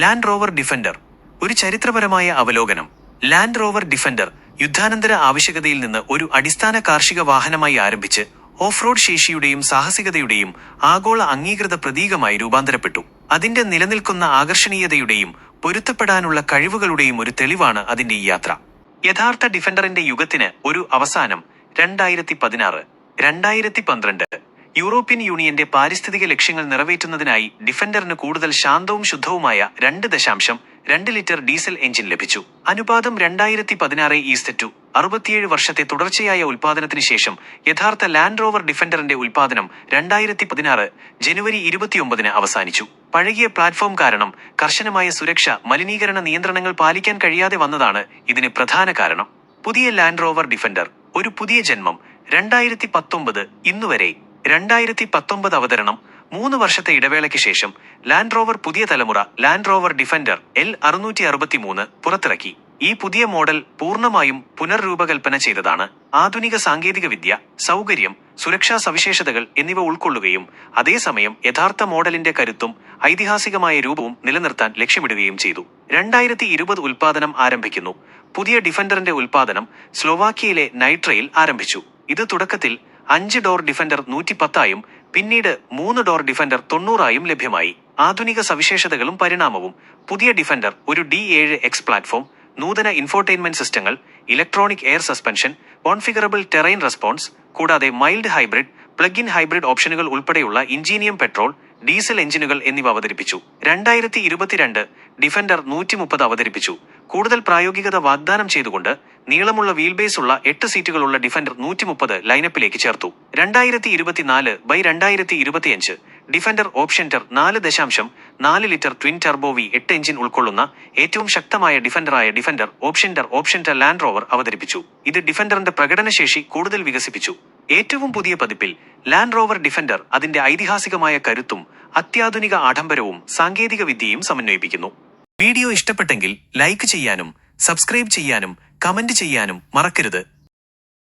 Land rover defender ഒരു ചരിത്രപരമായ അവലോകനം. ലാൻഡ് റോവർ ഡിഫൻഡർ യുദ്ധാനന്തര ആവശ്യകതയിൽ നിന്ന് ഒരു അടിസ്ഥാന കാർഷിക വാഹനമായി ആരംഭിച്ച് ഓഫ് റോഡ് ശേഷിയുടെയും സാഹസികതയുടെയും ആഗോള അംഗീകൃത പ്രതീകമായി രൂപാന്തരപ്പെട്ടു. അതിന്റെ നിലനിൽക്കുന്ന ആകർഷണീയതയുടെയും പൊരുത്തപ്പെടാനുള്ള കഴിവുകളുടെയും ഒരു തെളിവാണ് അതിന്റെ ഈ യാത്ര. യഥാർത്ഥ ഡിഫൻഡറിന്റെ യുഗത്തിന് ഒരു അവസാനം 2016, 2012 യൂറോപ്യൻ യൂണിയന്റെ പാരിസ്ഥിതിക ലക്ഷ്യങ്ങൾ നിറവേറ്റുന്നതിനായി ഡിഫൻഡറിന് കൂടുതൽ ശാന്തവും ശുദ്ധവുമായ 2.2 ലിറ്റർ ഡീസൽ എഞ്ചിൻ ലഭിച്ചു. അനുപാതം 2016 67 വർഷത്തെ തുടർച്ചയായ ഉൽപാദനത്തിന് ശേഷം യഥാർത്ഥ ലാൻഡ് റോവർ ഡിഫൻഡറിന്റെ ഉൽപാദനം 2016 ജനുവരി 29 അവസാനിച്ചു. പഴകിയ പ്ലാറ്റ്ഫോം കാരണം കർശനമായ സുരക്ഷ, മലിനീകരണ നിയന്ത്രണങ്ങൾ പാലിക്കാൻ കഴിയാതെ വന്നതാണ് ഇതിന് പ്രധാന കാരണം. പുതിയ ലാൻഡ് റോവർ ഡിഫൻഡർ ഒരു പുതിയ ജന്മം. 2019 ഇന്നുവരെ 2019 അവതരണം. 3 വർഷത്തെ ഇടവേളയ്ക്ക് ശേഷം ലാൻഡ് റോവർ പുതിയ തലമുറ ലാൻഡ് റോവർ ഡിഫൻഡർ L663 പുറത്തിറക്കി. ഈ പുതിയ മോഡൽ പൂർണ്ണമായും പുനർരൂപകൽപ്പന ചെയ്തതാണ്. ആധുനിക സാങ്കേതികവിദ്യ, സൗകര്യം, സുരക്ഷാ സവിശേഷതകൾ എന്നിവ ഉൾക്കൊള്ളുകയും അതേസമയം യഥാർത്ഥ മോഡലിന്റെ കരുത്തും ഐതിഹാസികമായ രൂപവും നിലനിർത്താൻ ലക്ഷ്യമിടുകയും ചെയ്തു. 2020 ഉൽപാദനം ആരംഭിക്കുന്നു. പുതിയ ഡിഫൻഡറിന്റെ ഉൽപാദനം സ്ലോവാക്യയിലെ നൈട്രയിൽ ആരംഭിച്ചു. ഇത് തുടക്കത്തിൽ 5 ഡോർ ഡിഫൻഡർ 110 പിന്നീട് 3 ഡോർ ഡിഫൻഡർ 90 ലഭ്യമായി. ആധുനിക സവിശേഷതകളും പരിണാമവും. പുതിയ ഡിഫൻഡർ ഒരു D7X പ്ലാറ്റ്ഫോം, നൂതന ഇൻഫോർടൈൻമെന്റ് സിസ്റ്റങ്ങൾ, electronic air suspension, configurable terrain response, കൂടാതെ mild hybrid, plug in hybrid ഓപ്ഷനുകൾ ഉൾപ്പെടെയുള്ള ഇഞ്ചീനിയം പെട്രോൾ, ഡീസൽ എഞ്ചിനുകൾ എന്നിവ അവതരിപ്പിച്ചു. 2022 ഡിഫൻഡർ 130 അവതരിപ്പിച്ചു. കൂടുതൽ പ്രായോഗികത വാഗ്ദാനം ചെയ്തുകൊണ്ട് നീളമുള്ള വീൽബേസ് ഉള്ള 8 സീറ്റുകളുള്ള ഡിഫൻഡർ 130 ലൈനപ്പിലേക്ക് ചേർത്തു. 2024/2025 ഡിഫൻഡർ ഓപ്ഷൻറ്റർ 4.4 litre twin turbo V8 engine ഉൾക്കൊള്ളുന്ന ഏറ്റവും ശക്തമായ ഡിഫൻഡറായ ഡിഫൻഡർ ഓപ്ഷൻറ്റർ ലാൻഡ് റോവർ അവതരിപ്പിച്ചു. ഇത് ഡിഫൻഡറിന്റെ പ്രകടനശേഷി കൂടുതൽ വികസിപ്പിച്ചു. ഏറ്റവും പുതിയ പതിപ്പിൽ ലാൻഡ് റോവർ ഡിഫൻഡർ അതിന്റെ ഐതിഹാസികമായ കരുത്തും അത്യാധുനിക ആഡംബരവും സാങ്കേതിക വിദ്യയും സമന്വയിപ്പിക്കുന്നു. വീഡിയോ ഇഷ്ടപ്പെട്ടെങ്കിൽ ലൈക്ക് ചെയ്യാനും സബ്സ്ക്രൈബ് ചെയ്യാനും കമന്റ് ചെയ്യാനും മറക്കരുത്.